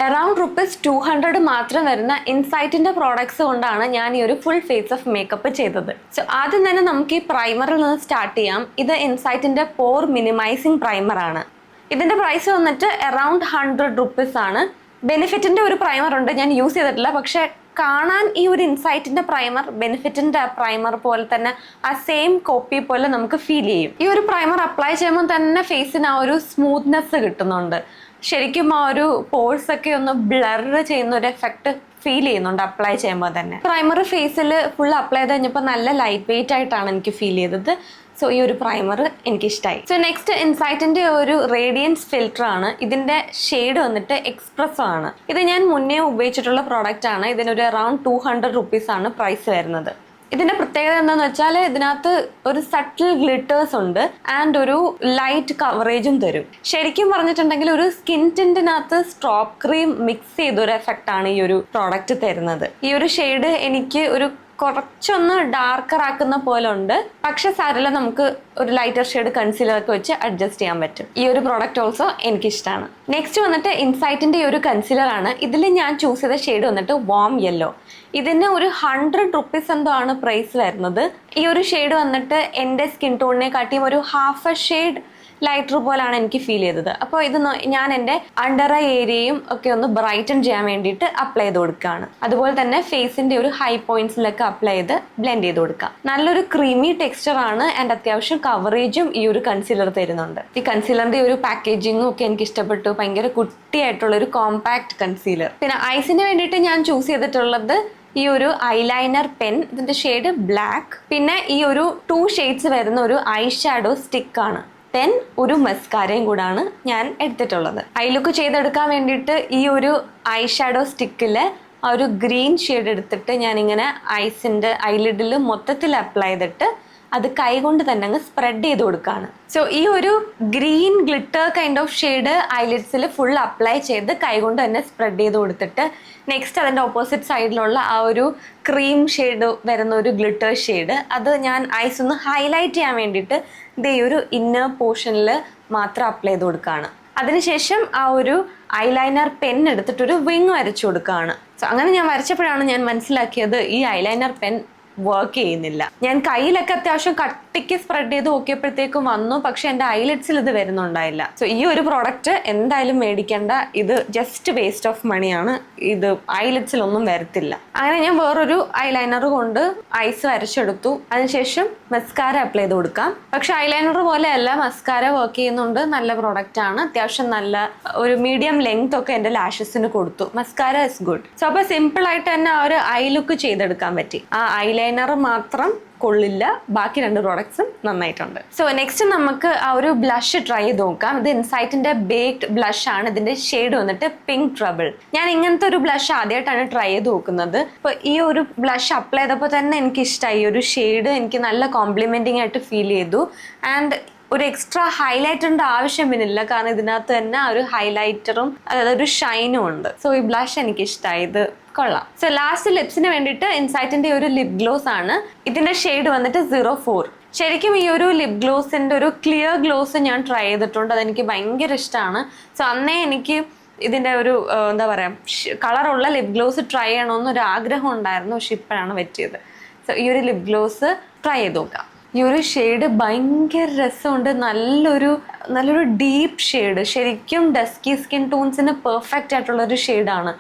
Around ₹200 മാത്രം വരുന്ന ഇൻസൈറ്റിന്റെ products കൊണ്ടാണ് ഞാൻ ഈ ഒരു ഫുൾ ഫേസ് ഓഫ് മേക്കപ്പ് ചെയ്തത്. സോ ആദ്യം തന്നെ നമുക്ക് ഈ പ്രൈമറിൽ നിന്ന് സ്റ്റാർട്ട് ചെയ്യാം. ഇത് ഇൻസൈറ്റിന്റെ പോർ മിനിമൈസിങ് പ്രൈമർ ആണ്. ഇതിന്റെ പ്രൈസ് വന്നിട്ട് അറൌണ്ട് ₹100 ആണ്. ബെനിഫിറ്റിന്റെ ഒരു പ്രൈമർ ഉണ്ട്, ഞാൻ യൂസ് ചെയ്തിട്ടില്ല. പക്ഷെ കാണാൻ ഈ ഒരു ഇൻസൈറ്റിന്റെ പ്രൈമർ ബെനിഫിറ്റിന്റെ പ്രൈമർ പോലെ തന്നെ ആ സെയിം കോപ്പി പോലെ നമുക്ക് ഫീൽ ചെയ്യും. ഈ ഒരു പ്രൈമർ അപ്ലൈ ചെയ്യുമ്പോൾ തന്നെ ഫേസിന് ആ ഒരു സ്മൂത്ത്നെസ് കിട്ടുന്നുണ്ട്. ശരിക്കും ആ ഒരു പോഴ്സ് ഒക്കെ ഒന്ന് ബ്ലർ ചെയ്യുന്ന ഒരു എഫക്റ്റ് ഫീൽ ചെയ്യുന്നുണ്ട് അപ്ലൈ ചെയ്യുമ്പോൾ തന്നെ. പ്രൈമർ ഫേസിൽ ഫുൾ അപ്ലൈ ചെയ്ത് കഴിഞ്ഞപ്പോൾ നല്ല ലൈറ്റ് വെയിറ്റ് ആയിട്ടാണ് എനിക്ക് ഫീൽ ചെയ്തത്. സോ ഈ ഒരു പ്രൈമർ എനിക്കിഷ്ടമായി. സോ നെക്സ്റ്റ് ഇൻസൈറ്റിന്റെ ഒരു റേഡിയൻസ് ഫിൽറ്റർ ആണ്. ഇതിന്റെ ഷെയ്ഡ് വന്നിട്ട് എക്സ്പ്രസ് ആണ്. ഇത് ഞാൻ മുന്നേ ഉപയോഗിച്ചിട്ടുള്ള പ്രോഡക്റ്റ് ആണ്. ഇതിനൊരു അറൌണ്ട് ₹200 ആണ് പ്രൈസ് വരുന്നത്. ഇതിന്റെ പ്രത്യേകത എന്താന്ന് വെച്ചാൽ ഇതിനകത്ത് ഒരു സട്ടിൽ ഗ്ലിറ്റേഴ്സ് ഉണ്ട് ആൻഡ് ഒരു ലൈറ്റ് കവറേജും തരും. ശരിക്കും പറഞ്ഞിട്ടുണ്ടെങ്കിൽ ഒരു സ്കിൻ ടിന്റിനകത്ത് സ്ട്രോപ്പ് ക്രീം മിക്സ് ചെയ്തൊരു എഫക്റ്റ് ആണ് ഈ ഒരു പ്രോഡക്റ്റ് തരുന്നത്. ഈ ഒരു ഷെയ്ഡ് എനിക്ക് ഒരു കുറച്ചൊന്ന് ഡാർക്കർ ആക്കുന്ന പോലെ ഉണ്ട്. പക്ഷെ സാരമില്ല, നമുക്ക് ഒരു ലൈറ്റർ ഷെയ്ഡ് കൺസീലർ ഒക്കെ വെച്ച് അഡ്ജസ്റ്റ് ചെയ്യാൻ പറ്റും. ഈ ഒരു പ്രോഡക്റ്റ് ഓൾസോ എനിക്കിഷ്ടമാണ്. നെക്സ്റ്റ് വന്നിട്ട് ഇൻസൈറ്റിന്റെ ഈ ഒരു കൺസീലർ ആണ്. ഇതിൽ ഞാൻ ചൂസ് ചെയ്ത ഷെയ്ഡ് വന്നിട്ട് വാം യെല്ലോ. ഇതിന് ഒരു ₹100 എന്തോ ആണ് പ്രൈസ് വരുന്നത്. ഈ ഒരു ഷെയ്ഡ് വന്നിട്ട് എൻ്റെ സ്കിൻ ടോണിനെ കാട്ടിയും ഒരു ഹാഫ് എ ഷെയ്ഡ് ലൈറ്റർ പോലാണ് എനിക്ക് ഫീൽ ചെയ്തത്. അപ്പോൾ ഇത് ഞാൻ എൻ്റെ അണ്ടർ ഐ ഏരിയയും ഒക്കെ ഒന്ന് ബ്രൈറ്റൻ ചെയ്യാൻ വേണ്ടിയിട്ട് അപ്ലൈ ചെയ്ത് കൊടുക്കുകയാണ്. അതുപോലെ തന്നെ ഫേസിന്റെ ഒരു ഹൈ പോയിന്റ്സിലൊക്കെ അപ്ലൈ ചെയ്ത് ബ്ലെൻഡ് ചെയ്ത് കൊടുക്കാം. നല്ലൊരു ക്രീമി ടെക്സ്ചർ ആണ് ആൻഡ് അത്യാവശ്യം കവറേജും ഈ ഒരു കൺസീലർ തരുന്നുണ്ട്. ഈ കൺസീലറിന്റെ ഒരു പാക്കേജിങ്ങും ഒക്കെ എനിക്ക് ഇഷ്ടപ്പെട്ടു. ഭയങ്കര കുട്ടിയായിട്ടുള്ള ഒരു കോമ്പാക്ട് കൺസീലർ. പിന്നെ ഐസിന് വേണ്ടിയിട്ട് ഞാൻ ചൂസ് ചെയ്തിട്ടുള്ളത് ഈ ഒരു ഐലൈനർ പെൻ. ഇതിന്റെ ഷെയ്ഡ് ബ്ലാക്ക്. പിന്നെ ഈ ഒരു 2 ഷെയ്ഡ്സ് വരുന്ന ഒരു ഐ ഷാഡോ സ്റ്റിക്ക് ആണ്. പെൻ ഒരു മസ്കാരയും കൂടാണ് ഞാൻ എടുത്തിട്ടുള്ളത്. ഐ ലുക്ക് ചെയ്തെടുക്കാൻ വേണ്ടിയിട്ട് ഈ ഒരു ഐ ഷാഡോ സ്റ്റിക്കില് ആ ഒരു ഗ്രീൻ ഷെയ്ഡ് എടുത്തിട്ട് ഞാനിങ്ങനെ ഐസിന്റെ ഐലിഡിൽ മൊത്തത്തിൽ അപ്ലൈ ചെയ്തിട്ട് അത് കൈകൊണ്ട് തന്നെ അങ്ങ് സ്പ്രെഡ് ചെയ്ത് കൊടുക്കുകയാണ്. സോ ഈ ഒരു green glitter kind of shade ഐലിഡ്സിൽ ഫുൾ അപ്ലൈ ചെയ്ത് കൈകൊണ്ട് തന്നെ സ്പ്രെഡ് ചെയ്ത് കൊടുത്തിട്ട് നെക്സ്റ്റ് അതിൻ്റെ ഓപ്പോസിറ്റ് സൈഡിലുള്ള ആ ഒരു ക്രീം ഷെയ്ഡ് വരുന്ന ഒരു ഗ്ലിറ്റർ ഷെയ്ഡ് അത് ഞാൻ ഐസ് ഒന്ന് ഹൈലൈറ്റ് ചെയ്യാൻ വേണ്ടിയിട്ട് ഈ ഒരു ഇന്നർ പോർഷനിൽ മാത്രം അപ്ലൈ ചെയ്ത് കൊടുക്കുകയാണ്. അതിനുശേഷം ആ ഒരു ഐലൈനർ പെൻ എടുത്തിട്ടൊരു വിങ് വരച്ചു കൊടുക്കുകയാണ്. സോ അങ്ങനെ ഞാൻ വരച്ചപ്പോഴാണ് ഞാൻ മനസ്സിലാക്കിയത് ഈ ഐലൈനർ പെൻ വർക്ക് ചെയ്യുന്നില്ല. ഞാൻ കയ്യിലൊക്കെ അത്യാവശ്യം കട്ടിക്ക് സ്പ്രെഡ് ചെയ്ത് നോക്കിയപ്പോഴത്തേക്കും വന്നു, പക്ഷെ എൻ്റെ ഐലിഡ്സിൽ ഇത് വരുന്നുണ്ടായില്ല. സോ ഈ ഒരു പ്രോഡക്റ്റ് എന്തായാലും മേടിക്കേണ്ട. ഇത് ജസ്റ്റ് വേസ്റ്റ് ഓഫ് മണിയാണ്. ഇത് ഐലിഡ്സിലൊന്നും വരത്തില്ല. അങ്ങനെ ഞാൻ വേറൊരു ഐലൈനർ കൊണ്ട് ഐസ് വരച്ചെടുത്തു. അതിനുശേഷം മസ്കാര അപ്ലൈ ചെയ്ത് കൊടുക്കാം. പക്ഷെ ഐലൈനർ പോലെയല്ല, മസ്കാര വർക്ക് ചെയ്യുന്നുണ്ട്. നല്ല പ്രോഡക്റ്റ് ആണ്. അത്യാവശ്യം നല്ല ഒരു മീഡിയം ലെങ്ത് ഒക്കെ എൻ്റെ ലാഷസിന് കൊടുത്തു. Mascara is good. സോ അപ്പോൾ സിമ്പിൾ ആയിട്ട് തന്നെ ആ ഒരു ഐ ലുക്ക് ചെയ്തെടുക്കാൻ പറ്റി. ആ ഐലൈനർ മാത്രം കൊള്ളില്ല, ബാക്കി 2 പ്രോഡക്ട്സും നന്നായിട്ടുണ്ട്. സോ നെക്സ്റ്റ് നമുക്ക് ആ ഒരു ബ്ലഷ് ട്രൈ ചെയ്ത് നോക്കാം. ഇത് ഇൻസൈറ്റിന്റെ ബേക്ഡ് ബ്ലഷ് ആണ്. ഇതിന്റെ ഷെയ്ഡ് വന്നിട്ട് പിങ്ക് ട്രബിൾ. ഞാൻ ഇങ്ങനത്തെ ഒരു ബ്ലഷ് ആദ്യമായിട്ടാണ് ട്രൈ ചെയ്ത് നോക്കുന്നത്. അപ്പോൾ ഈ ഒരു ബ്ലഷ് അപ്ലൈ ചെയ്തപ്പോൾ തന്നെ എനിക്ക് ഇഷ്ടമായി. ഒരു ഷെയ്ഡ് എനിക്ക് നല്ല കോംപ്ലിമെന്റിങ് ആയിട്ട് ഫീൽ ചെയ്തു. ആൻഡ് ഒരു എക്സ്ട്രാ ഹൈലൈറ്ററിന്റെ ആവശ്യം വരുന്നില്ല, കാരണം ഇതിനകത്ത് തന്നെ ഒരു ഹൈലൈറ്ററും അതായത് ഒരു ഷൈനും ഉണ്ട്. സോ ഈ ബ്ലഷ് എനിക്ക് ഇഷ്ടമായി. ഇത് കൊള്ളാം. സോ ലാസ്റ്റ് ലിപ്സിന് വേണ്ടിയിട്ട് ഇൻസൈറ്റിന്റെ ഒരു ലിപ് ഗ്ലോസ് ആണ്. ഇതിന്റെ ഷെയ്ഡ് വന്നിട്ട് 04. ശരിക്കും ഈ ഒരു ലിപ് ഗ്ലോസിന്റെ ഒരു ക്ലിയർ ഗ്ലോസ് ഞാൻ ട്രൈ ചെയ്തിട്ടുണ്ട്. അതെനിക്ക് ഭയങ്കര ഇഷ്ടമാണ്. സോ അന്നേ എനിക്ക് ഇതിന്റെ ഒരു എന്താ പറയാ കളറുള്ള ലിപ് ഗ്ലോസ് ട്രൈ ചെയ്യണമെന്നൊരു ആഗ്രഹം ഉണ്ടായിരുന്നു. പക്ഷെ ഇപ്പോഴാണ് പറ്റിയത്. സോ ഈ ഒരു ലിപ് ഗ്ലോസ് ട്രൈ ചെയ്ത് നോക്കാം. ഈ ഒരു ഷെയ്ഡ് ഭയങ്കര രസമുണ്ട്. നല്ലൊരു ഡീപ്പ് ഷെയ്ഡ്. ശരിക്കും ഡസ്കി സ്കിൻ ടോൺസിന് പെർഫെക്റ്റ് ആയിട്ടുള്ളൊരു ഷെയ്ഡാണ്.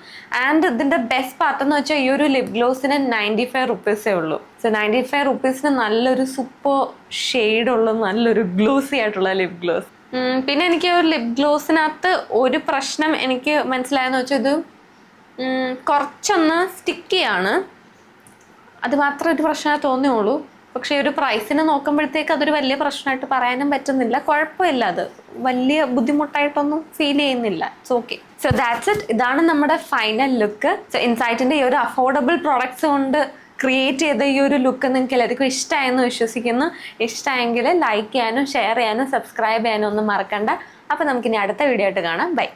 ആൻഡ് ഇതിൻ്റെ ബെസ്റ്റ് പാർട്ട് എന്ന് വെച്ചാൽ ഈ ഒരു ലിപ് ഗ്ലോസിന് ₹95 ഉള്ളൂ. സോ ₹95 നല്ലൊരു സൂപ്പർ ഷെയ്ഡുള്ള നല്ലൊരു ഗ്ലോസി ആയിട്ടുള്ള ലിപ് ഗ്ലോസ്. പിന്നെ എനിക്ക് ഒരു ലിപ് ഗ്ലോസിനകത്ത് ഒരു പ്രശ്നം എനിക്ക് മനസ്സിലായെന്ന് വെച്ചാൽ ഇത് കുറച്ചൊന്ന് സ്റ്റിക്കിയാണ്. അത് മാത്രമേ ഒരു പ്രശ്നമായി തോന്നിയുള്ളൂ. പക്ഷേ ഒരു പ്രൈസിന് നോക്കുമ്പോഴത്തേക്ക് അതൊരു വലിയ പ്രശ്നമായിട്ട് പറയാനും പറ്റുന്നില്ല. കുഴപ്പമില്ല, അത് വലിയ ബുദ്ധിമുട്ടായിട്ടൊന്നും ഫീൽ ചെയ്യുന്നില്ല. It's okay. So that's it. ഇതാണ് നമ്മുടെ ഫൈനൽ ലുക്ക്. സോ ഇൻസൈറ്റിൻ്റെ ഈ ഒരു അഫോർഡബിൾ പ്രോഡക്ട്സ് കൊണ്ട് ക്രിയേറ്റ് ചെയ്ത ഈ ഒരു ലുക്ക് നിങ്ങൾക്ക് എല്ലാവർക്കും ഇഷ്ടമായെന്ന് വിശ്വസിക്കുന്നു. ഇഷ്ടമായെങ്കിൽ ലൈക്ക് ചെയ്യാനും ഷെയർ ചെയ്യാനും സബ്സ്ക്രൈബ് ചെയ്യാനും ഒന്നും മറക്കണ്ട. അപ്പോൾ നമുക്കിനി അടുത്ത വീഡിയോ ആയിട്ട് കാണാം. ബൈ.